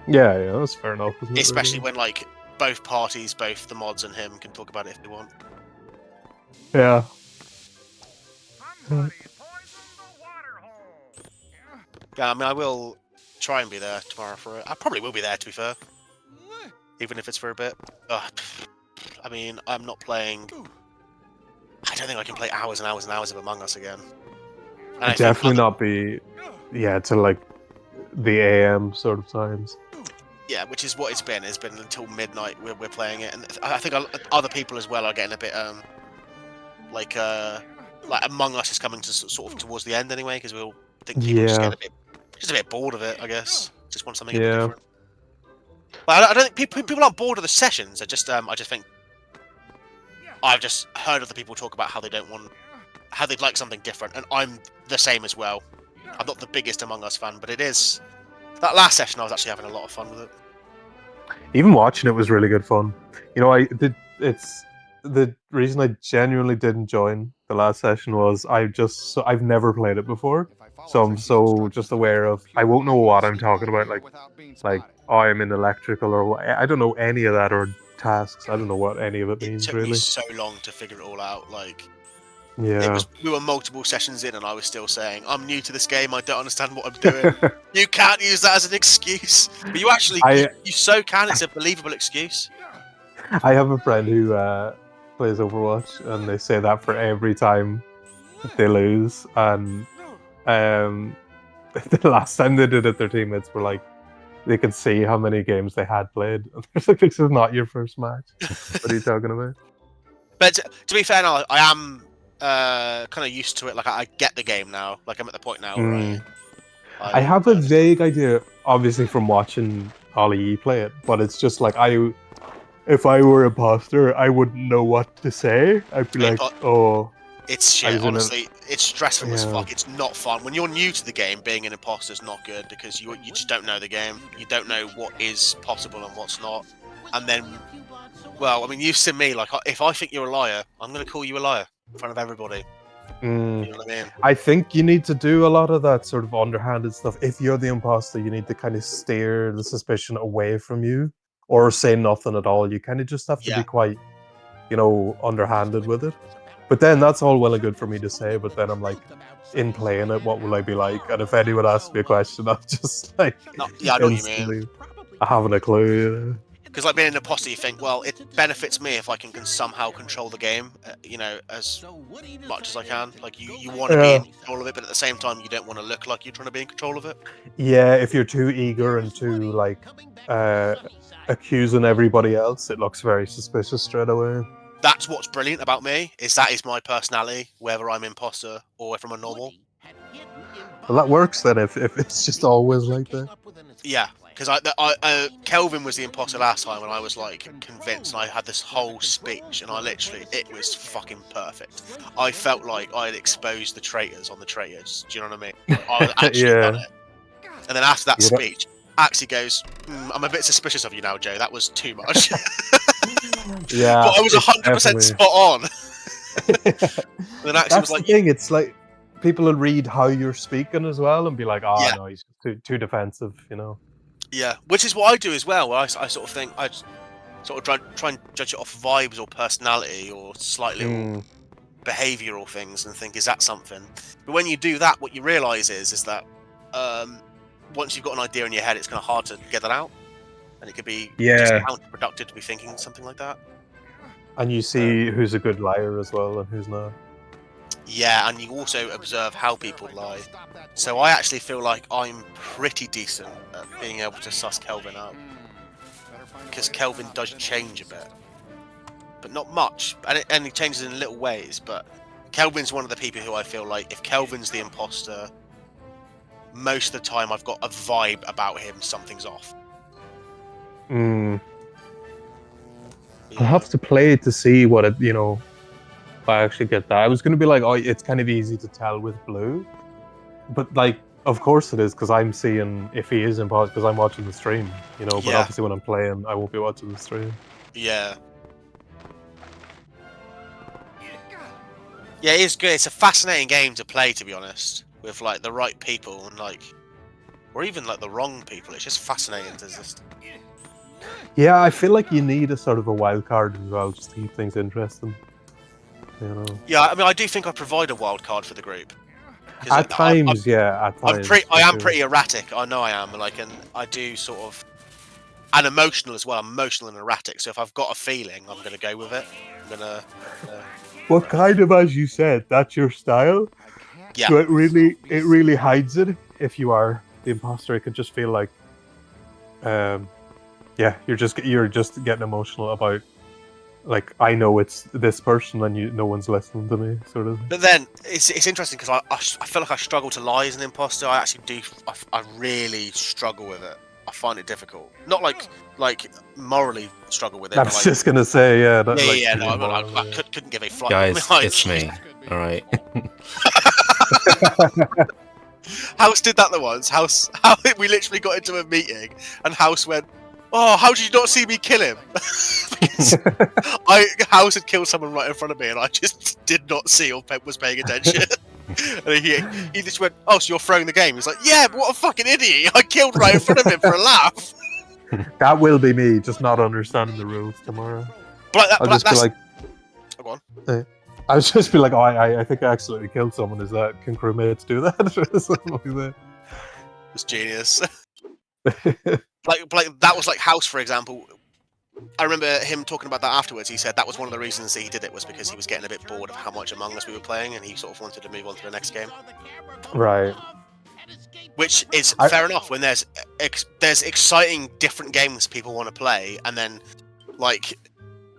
Yeah, that's fair enough. Isn't it, Especially really? when like both parties, both the mods and him, can talk about it if they want. Yeah. Yeah, I mean, I will try and be there tomorrow for it. I probably will be there, to be fair, even if it's for a bit. I mean, I'm not playing. I don't think I can play hours and hours and hours of Among Us again. I'd definitely not be. Yeah, to like the AM sort of times. Yeah, which is what it's been. It's been until midnight we're playing it, and I think other people as well are getting a bit like Among Us is coming to sort of towards the end anyway, because we'll think people just get a bit bored of it. I guess just want something a bit different. But I don't think people aren't bored of the sessions. I just think I've just heard other people talk about how they'd like something different, and I'm the same as well. I'm not the biggest Among Us fan, but it is. That last session, I was actually having a lot of fun with it. Even watching it was really good fun. You know, it's the reason I genuinely didn't join the last session was I've never played it before, so I'm so just aware of I won't know what I'm talking about. Like I'm in electrical or what, I don't know any of that, or tasks. I don't know what any of it means. It took me so long to figure it all out. Like. Yeah. We were multiple sessions in, and I was still saying, "I'm new to this game. I don't understand what I'm doing." You can't use that as an excuse, but you actually, you so can. It's a believable excuse. I have a friend who plays Overwatch, and they say that for every time they lose. And the last time they did it, their teammates were like, they could see how many games they had played. And they're like, "This is not your first match. What are you talking about?" But to be fair, now I am. Kind of used to it. Like I get the game now. Like I'm at the point now where I have a vague idea, obviously from watching Ollie play it, but it's just like if I were imposter, I wouldn't know what to say. I'd be like, "Oh, it's shit." Honestly, it's stressful as fuck. It's not fun when you're new to the game. Being an imposter is not good because you just don't know the game. You don't know what is possible and what's not. And then, well, I mean, you've seen me. Like if I think you're a liar, I'm gonna call you a liar in front of everybody. You know what I mean? I think you need to do a lot of that sort of underhanded stuff. If you're the imposter, you need to kind of steer the suspicion away from you, or say nothing at all. You kind of just have to be quite, underhanded with it. But then that's all well and good for me to say, but then I'm like, in playing it, what will I be like? And if anyone asks me a question, I'm just like, I know what you mean. I haven't a clue. Because like being an imposter, you think, well, it benefits me if I can somehow control the game, as much as I can. Like you want to be in control of it, but at the same time, you don't want to look like you're trying to be in control of it. Yeah, if you're too eager and too like accusing everybody else, it looks very suspicious straight away. That's what's brilliant about me, that is my personality, whether I'm imposter or if I'm a normal. Well, that works then if it's just always like that. Yeah. Because Kelvin was the imposter last time, and I was like convinced, and I had this whole speech, and it was fucking perfect. I felt like I had exposed the traitors on the traitors. Do you know what I mean? I was actually done it. And then after that speech, Axie goes, "I'm a bit suspicious of you now, Joe. That was too much." Yeah, but I was 100% spot on. Then Axie was like, the thing. It's like people will read how you're speaking as well and be like, "Oh no, he's too defensive," Yeah, which is what I do as well. Where I sort of think I sort of try and judge it off vibes or personality or slightly behavioural things and think, is that something? But when you do that, what you realise is that once you've got an idea in your head, it's kind of hard to get that out, and it could be just counterproductive to be thinking something like that. And you see who's a good liar as well and who's not. Yeah, and you also observe how people lie. So I actually feel like I'm pretty decent at being able to suss Kelvin out. Because Kelvin does change a bit. But not much. And he changes in little ways, but Kelvin's one of the people who I feel like, if Kelvin's the imposter, most of the time I've got a vibe about him, something's off. Mm. Yeah. I'll have to play it to see what it, if I actually get that. I was going to be like, oh, it's kind of easy to tell with blue. But, like, of course it is, because I'm seeing if he is imposter, because I'm watching the stream, But Yeah. obviously when I'm playing, I won't be watching the stream. Yeah. Yeah, it is good. It's a fascinating game to play, to be honest, with like the right people and or even like the wrong people. It's just fascinating to just. Yeah, I feel like you need a sort of a wild card as well, just to keep things interesting. Yeah, I mean, I do think I provide a wild card for the group. At times, yeah. At times, I am pretty erratic. I know I am. And I do sort of, and emotional as well. I'm emotional and erratic. So if I've got a feeling, I'm gonna go with it. I'm gonna. Well, kind of as you said, that's your style. Yeah. So it really hides it. If you are the imposter, it could just feel like, yeah, you're just getting emotional about, like, I know it's this person and no one's listening to me, sort of. But then it's interesting because I feel like I struggle to lie as an imposter. I actually do. I really struggle with it. I find it difficult. Not like morally struggle with it. I was just gonna say, yeah. That, Yeah. No, I couldn't give a flying. Guys, it's me. All right. House did that the once. House, we literally got into a meeting and House went, "Oh, how did you not see me kill him?" House had killed someone right in front of me, and I just did not see or was paying attention. And he just went, "Oh, so you're throwing the game?" He's like, "Yeah, but what a fucking idiot! I killed right in front of him for a laugh." That will be me, just not understanding the rules tomorrow. But I'll just be like, oh, go on. I would just be like, oh, I think I accidentally killed someone. Can crewmates do that? Something like that. It's genius. like that was like House, for example. I remember him talking about that afterwards. He said that was one of the reasons that he did it was because he was getting a bit bored of how much Among Us we were playing, and he sort of wanted to move on to the next game. Right. Which is fair enough when there's exciting different games people want to play, and then like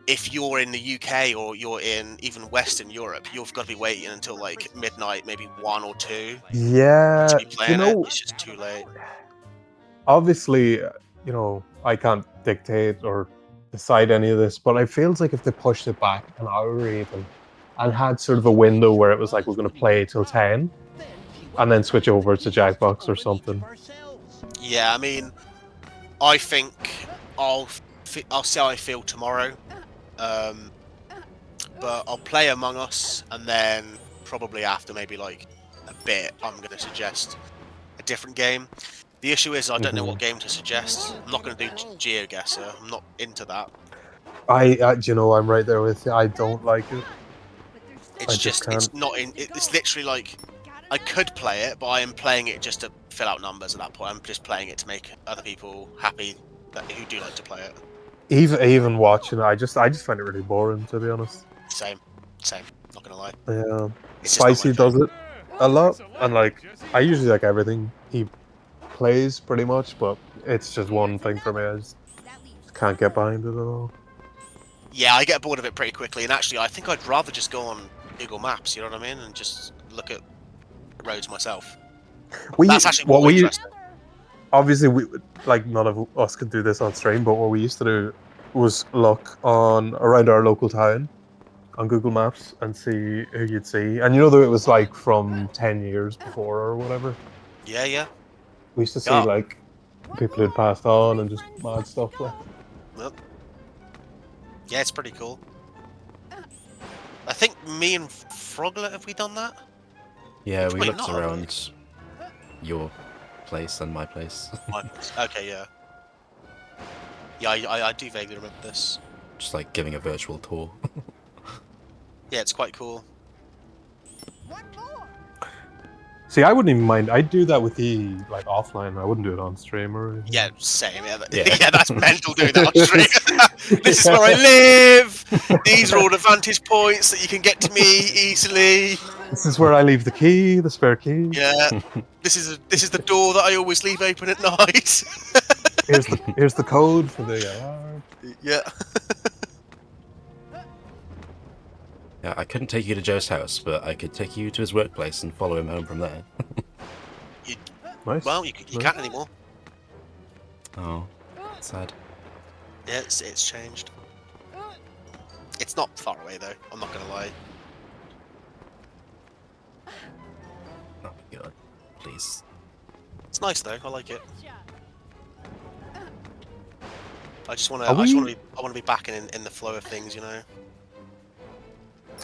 if you're in the UK or you're in even Western Europe, you've got to be waiting until like midnight, maybe 1 or 2. Yeah. To be playing it. It's just too late. Obviously, I can't dictate or decide any of this, but it feels like if they pushed it back an hour even and had sort of a window where it was like, we're going to play till 10 and then switch over to Jackbox or something. Yeah, I mean, I think I'll see how I feel tomorrow. But I'll play Among Us, and then probably after maybe like a bit, I'm going to suggest a different game. The issue is I don't know what game to suggest. I'm not going to do GeoGuessr. I'm not into that. I'm right there with you. I don't like it. It's not in. It's literally like I could play it, but I am playing it just to fill out numbers at that point. I'm just playing it to make other people happy who do like to play it. Even watching it, I just find it really boring, to be honest. Same. Not gonna lie. Yeah. Spicy does it a lot, and like I usually like everything he plays pretty much, but it's just one thing for me. I just can't get behind it at all. Yeah, I get bored of it pretty quickly, and actually, I think I'd rather just go on Google Maps. You know what I mean, and just look at roads myself. That's actually more interesting. Obviously, none of us could do this on stream, but what we used to do was look around our local town on Google Maps and see who you'd see. And that it was like from 10 years before or whatever. Yeah. We used to see like people who'd passed on and just mad stuff like. Yep. Yeah, it's pretty cool. I think me and Froglet, have we done that? Yeah, we looked around your place and my place. Okay, yeah. Yeah, I do vaguely remember this. Just like giving a virtual tour. Yeah, it's quite cool. See, I wouldn't even mind. I'd do that with the offline. I wouldn't do it on stream or anything. Yeah, same. Yeah, that's mental doing that on stream. This is where I live. These are all the vantage points that you can get to me easily. This is where I leave the key, the spare key. Yeah, this is the door that I always leave open at night. Here's the code for the alarm. Yeah. Yeah, I couldn't take you to Joe's house, but I could take you to his workplace and follow him home from there. Nice. Well, you can't anymore. Oh, sad. Yeah, it's changed. It's not far away though. I'm not gonna lie. Oh my god, please. It's nice though. I like it. I just want Are we- to be back in the flow of things, you know.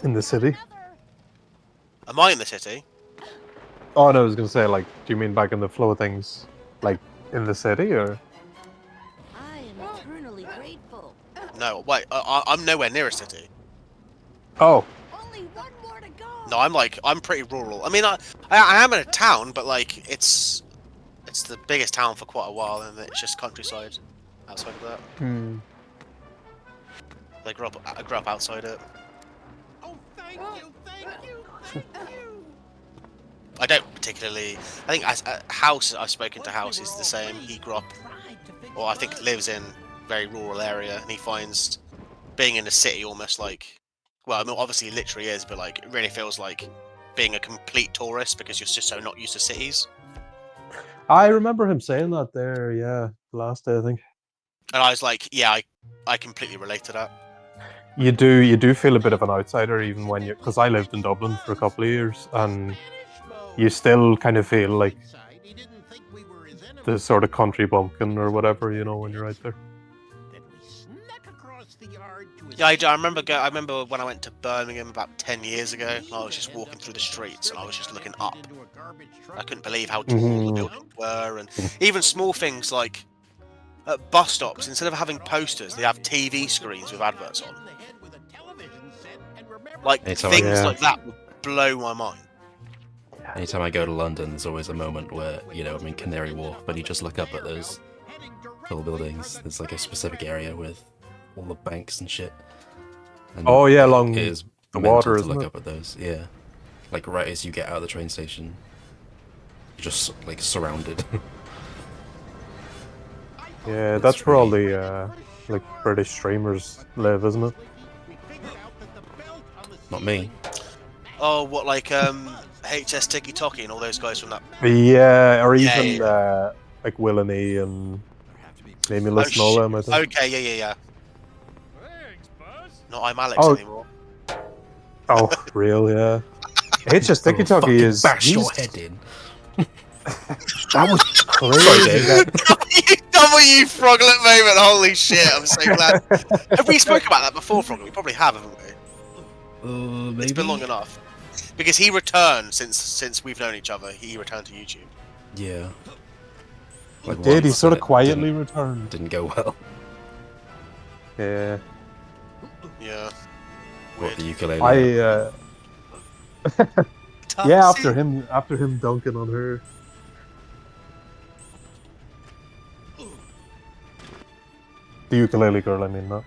In the city. Am I in the city? Oh no, I was gonna say, like, do you mean back in the flow of things, like in the city, or? I am eternally grateful. No, wait. I'm nowhere near a city. Oh, Only one more to go. No, I'm pretty rural. I mean, I am in a town, but like it's the biggest town for quite a while, and it's just countryside outside of that. I grew up outside it. Oh, thank you, thank you, thank you. I don't particularly. I think House. I've spoken to House. Is the same. He grew up, or I think lives in a very rural area, and he finds being in a city almost like. Well, I mean, obviously, it literally is, but like, it really feels like being a complete tourist because you're just so not used to cities. I remember him saying that there. Yeah, last day I think. And I was like, yeah, I completely relate to that. You do feel a bit of an outsider even when you, because I lived in Dublin for a couple of years, and you still kind of feel like the sort of country bumpkin or whatever, you know, when you're out there. Yeah, I remember when I went to Birmingham about 10 years ago. I was just walking through the streets and I was just looking up. I couldn't believe how tall the buildings were, and even small things like at bus stops, instead of having posters, they have TV screens with adverts on. Like things like that would blow my mind. Anytime I go to London, there's always a moment where, you know, I'm in Canary Wharf, but you just look up at those tall buildings. There's like a specific area with all the banks and shit. And Oh yeah, along it is the mental water, to isn't look it? up at those. Yeah, like right as you get out of the train station, you're just like surrounded. Yeah, that's where all the like British streamers live, isn't it? Not me. Oh, what, like HS Tiki Toki and all those guys from that. Yeah, or even Yeah. like Will and E and Nameless and all them, I think. Okay, yeah. Not I'm Alex Oh. anymore. Oh, real, yeah. HS Tiki Toki Fucking is bash your he's- head in. That was crazy. W Froglet moment, holy shit, I'm so glad. Have we spoken about that before, Froglet? We probably have, haven't we? Maybe. It's been long enough. Because he returned since we've known each other. He returned to YouTube. Yeah. He Like did, he once, sort and of it quietly returned. Didn't go well. Yeah. Yeah. What, the ukulele? Yeah, after him dunking on her. The ukulele girl, I mean, not.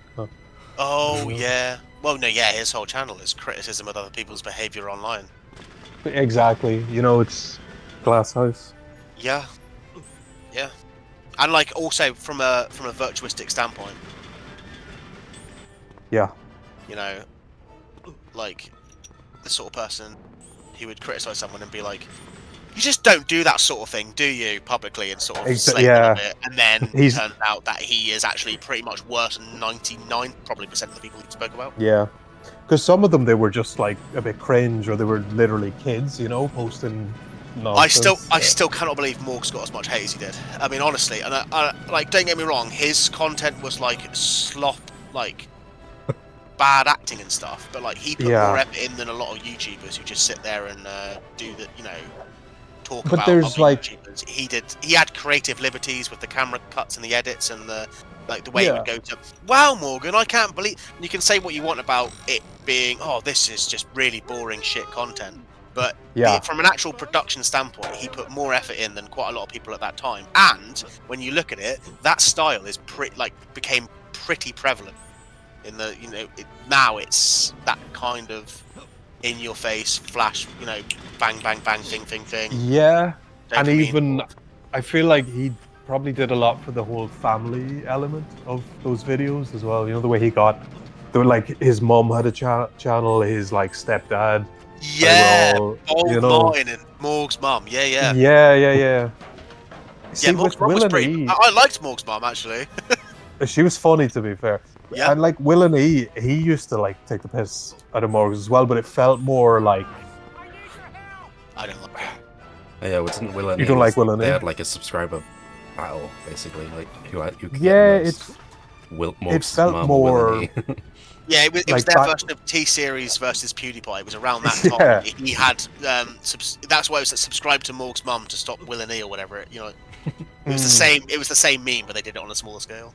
Oh, yeah. Well, no, yeah, his whole channel is criticism of other people's behaviour online. Exactly. You know, it's glass house. Yeah. Yeah. And, like, also from a virtuistic standpoint, Yeah. you know, like, the sort of person who would criticise someone and be like, you just don't do that sort of thing, do you, publicly, and sort of slate them a bit, and then it turns out that he is actually pretty much worse than 99% of the people he spoke about. Yeah. Because some of them, they were just like a bit cringe, or they were literally kids, you know, posting nonsense. I still cannot believe Morg's got as much hate as he did. I mean, honestly, and I like, don't get me wrong, his content was like slop, like bad acting and stuff, but like he put more effort in than a lot of YouTubers who just sit there and do the, you know, talk But about there's, other like- YouTubers. He had creative liberties with the camera cuts and the edits and the way he would go to, wow, Morgan, I can't believe. You can say what you want about it being, oh, this is just really boring shit content. But from an actual production standpoint, he put more effort in than quite a lot of people at that time. And when you look at it, that style is became pretty prevalent in the, you know, now it's that kind of in your face, flash, you know, bang, bang, bang, thing. Yeah, and Dopamine. even I feel like he probably did a lot for the whole family element of those videos as well. You know, the way he got, like his mom had a channel, his like stepdad. They were Yeah, all, you Bold know, Martin and Morg's mum. Yeah. yeah. Yeah, See, Morg's with mum was Will and pretty. E, I liked Morg's mum actually. she was funny to be fair. Yeah. And like Will and E, he used to like take the piss out of Morgs as well, but it felt more like I don't like him. Yeah, well, didn't Will and you E don't like Will and they E. had like a subscriber battle basically, like who could Yeah, get the most. Will it Morg's felt mum or more Will and E. Yeah, it was like their that. version of T-Series versus PewDiePie. It was around that time. Yeah. He had that's why it was subscribed to Morg's mum to stop Will and E or whatever. It was the same. It was the same meme, but they did it on a smaller scale.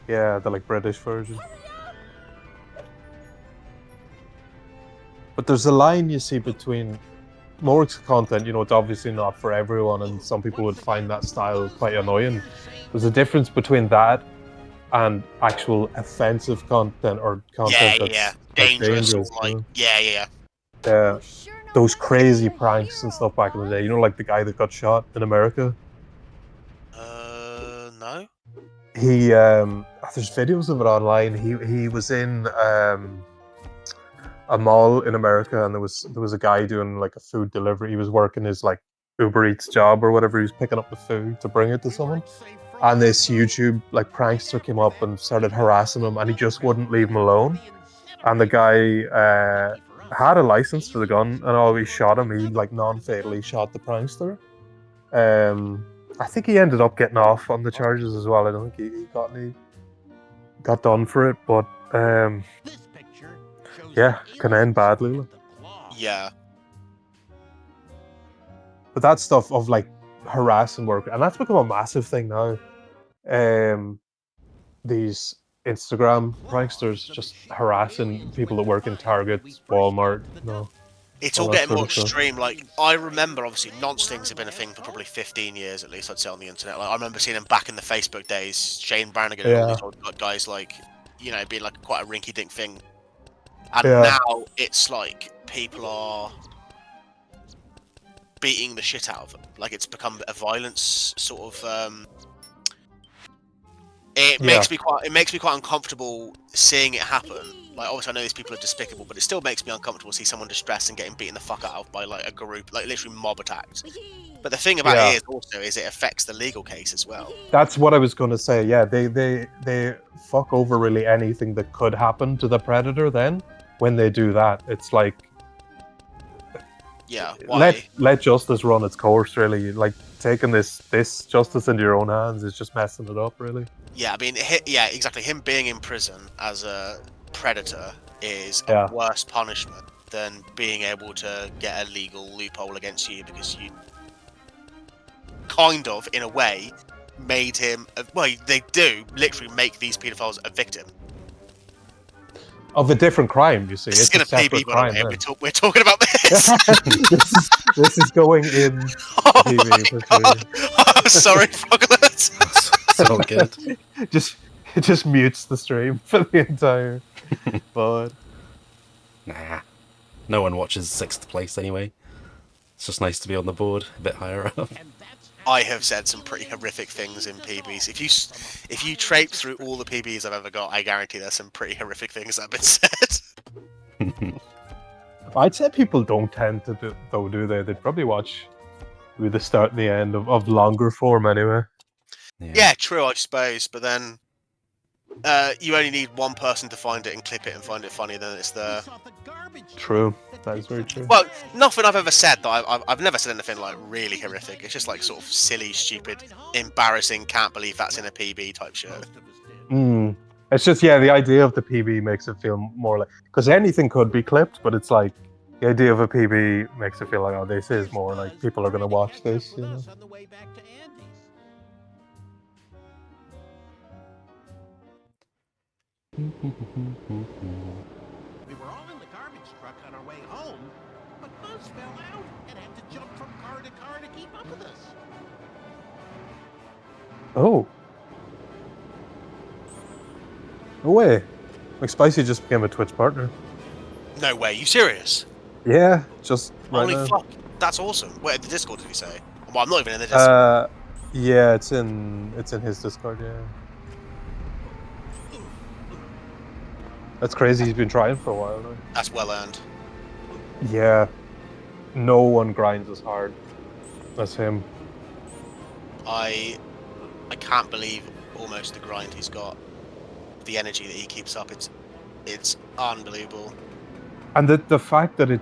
Yeah, the like British version. But there's a line you see between Morg's content, you know, it's obviously not for everyone, and some people would find that style quite annoying. There's a difference between that and actual offensive content or content Yeah. that's like Dangerous or dangerous. like yeah. Uh, those crazy pranks and stuff back in the day. You know, like the guy that got shot in America. No. There's videos of it online. He was in a mall in America, and there was a guy doing like a food delivery. He was working his like Uber Eats job or whatever. He was picking up the food to bring it to someone, and this YouTube like prankster came up and started harassing him, and he just wouldn't leave him alone. And the guy had a license for the gun, and always shot him. He like non-fatally shot the prankster. I think he ended up getting off on the charges as well. I don't think he got done for it, but yeah, can end badly. Yeah. But that stuff of like harassing work, and that's become a massive thing now. These Instagram pranksters just harassing people that work in Target, Walmart, It's all all that getting sort more of stuff. extreme. Like I remember, obviously, nonce things have been a thing for probably 15 years at least. I'd say on the internet. Like I remember seeing them back in the Facebook days. Shane Brannigan and all Yeah. these old guys, like being like quite a rinky-dink thing. And Yeah. now it's like people are beating the shit out of them. Like it's become a violence sort of. It makes me quite uncomfortable seeing it happen. Like obviously I know these people are despicable, but it still makes me uncomfortable to see someone distressed and getting beaten the fuck out of by like a group, like literally mob attacked. But the thing about it is it affects the legal case as well. That's what I was going to say. Yeah, they fuck over really anything that could happen to the predator. Then when they do that, it's like Why? let justice run its course. Really, like taking this justice into your own hands is just messing it up. Really. Yeah, I mean, exactly. Him being in prison as a predator is a worse punishment than being able to get a legal loophole against you because you kind of, in a way, made him. Well, they do literally make these paedophiles a victim of a different crime. You see, this it's is a separate crime. we're talking about this. this is going in TV for sure. Sorry, Froglet. It's all good. It just mutes the stream for the entire pod. Nah, no one watches 6th place anyway. It's just nice to be on the board, a bit higher up. I have said some pretty horrific things in PBs. If you traipse through all the PBs I've ever got, I guarantee there's some pretty horrific things that have been said. I'd say people don't tend to do they? They'd probably watch with the start and the end of longer form anyway. Yeah, true, I suppose. But then you only need one person to find it and clip it and find it funny, then it's there. True, that is very true. Well, nothing I've ever said that I've never said anything like really horrific. It's just like sort of silly, stupid, embarrassing, can't believe that's in a PB type show. It's just the idea of the PB makes it feel more like, because anything could be clipped, but it's like the idea of a PB makes it feel like, oh, this is more like people are going to watch this, you know. We were all in the garbage truck on our way home, but Buzz fell out and had to jump from car to car to keep up with us. Oh. No way. Like Spicy just became a Twitch partner. No way, you serious? Yeah, just right Holy now. fuck, that's awesome. Wait, in the Discord did he say? Well, I'm not even in the Discord. Yeah, it's in his Discord. Yeah, that's crazy. He's been trying for a while now. That's well earned. Yeah, no one grinds as hard as him. I can't believe almost the grind he's got. The energy that he keeps up, it's unbelievable. And the fact that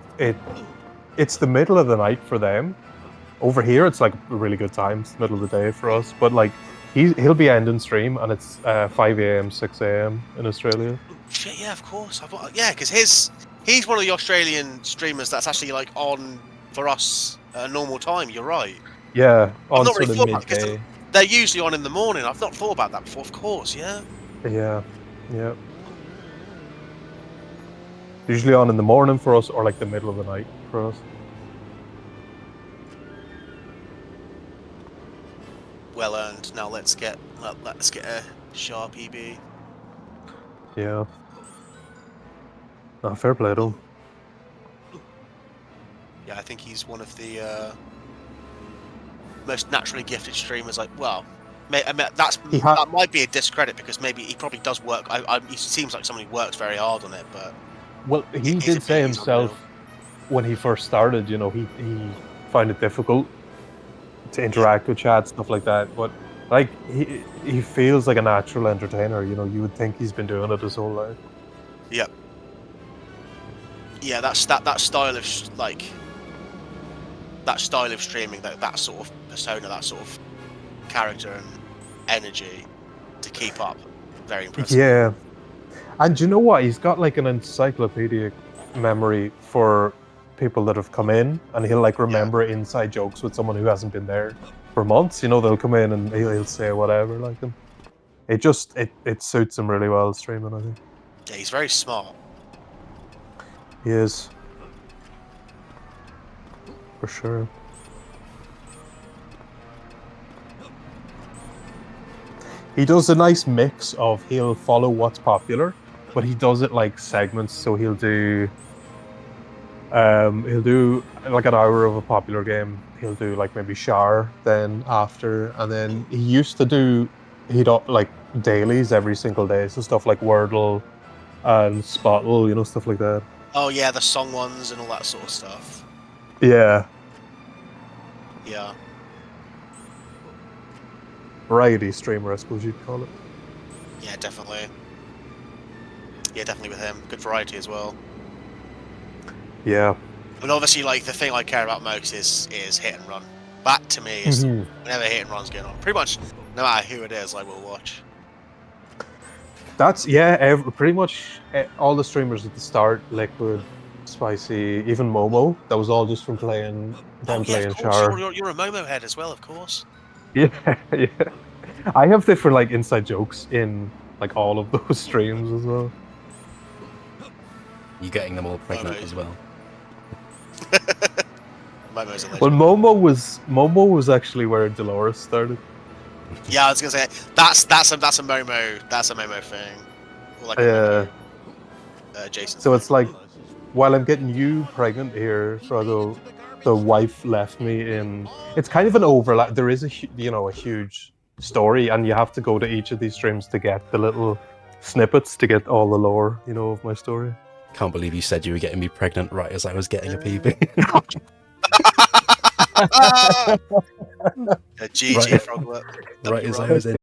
it's the middle of the night for them. Over here, it's like a really good time. It's the middle of the day for us. But like he'll be ending stream, and it's 5 a.m., 6 a.m. in Australia. Shit, yeah, of course. Yeah, because he's one of the Australian streamers that's actually like on for us at a normal time. You're right. Yeah, I've on not sort really of thought about it because midday. they're usually on in the morning. I've not thought about that before. Of course, yeah. Yeah, yeah. Usually on in the morning for us, or like the middle of the night for us. Well earned. Now let's get a sharp EB. Yeah. No, fair play to him. Yeah, I think he's one of the most naturally gifted streamers. Like, well, I mean, that might be a discredit because maybe he probably does work. He seems like someone who works very hard on it, but Well, he did say himself when he first started, you know, he found it difficult to interact with chat, stuff like that. But like he feels like a natural entertainer, you know, you would think he's been doing it his whole life. Yep. Yeah, that style of that style of streaming, that sort of persona, that sort of character and energy to keep up, very impressive. Yeah. And you know what? He's got like an encyclopedic memory for people that have come in, and he'll like remember inside jokes with someone who hasn't been there for months. You know, they'll come in and he'll say whatever like them. It just it suits him really well streaming, I think. Yeah, he's very smart. He is. For sure. He does a nice mix of he'll follow what's popular, but he does it like segments. So he'll do like an hour of a popular game. He'll do like maybe shower, then after, and then he used to do like dailies every single day. So stuff like Wordle and Spottle, you know, stuff like that. Oh yeah, the song ones and all that sort of stuff. Yeah. Yeah. Variety streamer, I suppose you'd call it. Yeah, definitely. Yeah, definitely with him. Good variety as well. Yeah. And obviously, like, the thing I care about most is hit and run. That, to me, is whenever hit and run's going on. Pretty much, no matter who it is, I will watch. That's, pretty much all the streamers at the start, Liquid, Spicy, even Momo, that was all just from playing Of course, Shower. you're a Momo head as well, of course. Yeah, yeah. I have different, like, inside jokes in, like, all of those streams as well. You getting them all pregnant as well? Momo's a legend. Well, Momo was actually where Dolores started. Yeah, I was gonna say that's a Momo thing. Or like a Momo, Jason. So it's like, while I'm getting you pregnant here, Frodo, the wife left me in. It's kind of an overlap. There is a huge story, and you have to go to each of these streams to get the little snippets to get all the lore, you know, of my story. Can't believe you said you were getting me pregnant right as I was getting a PB. GG Froglet. Right as I was in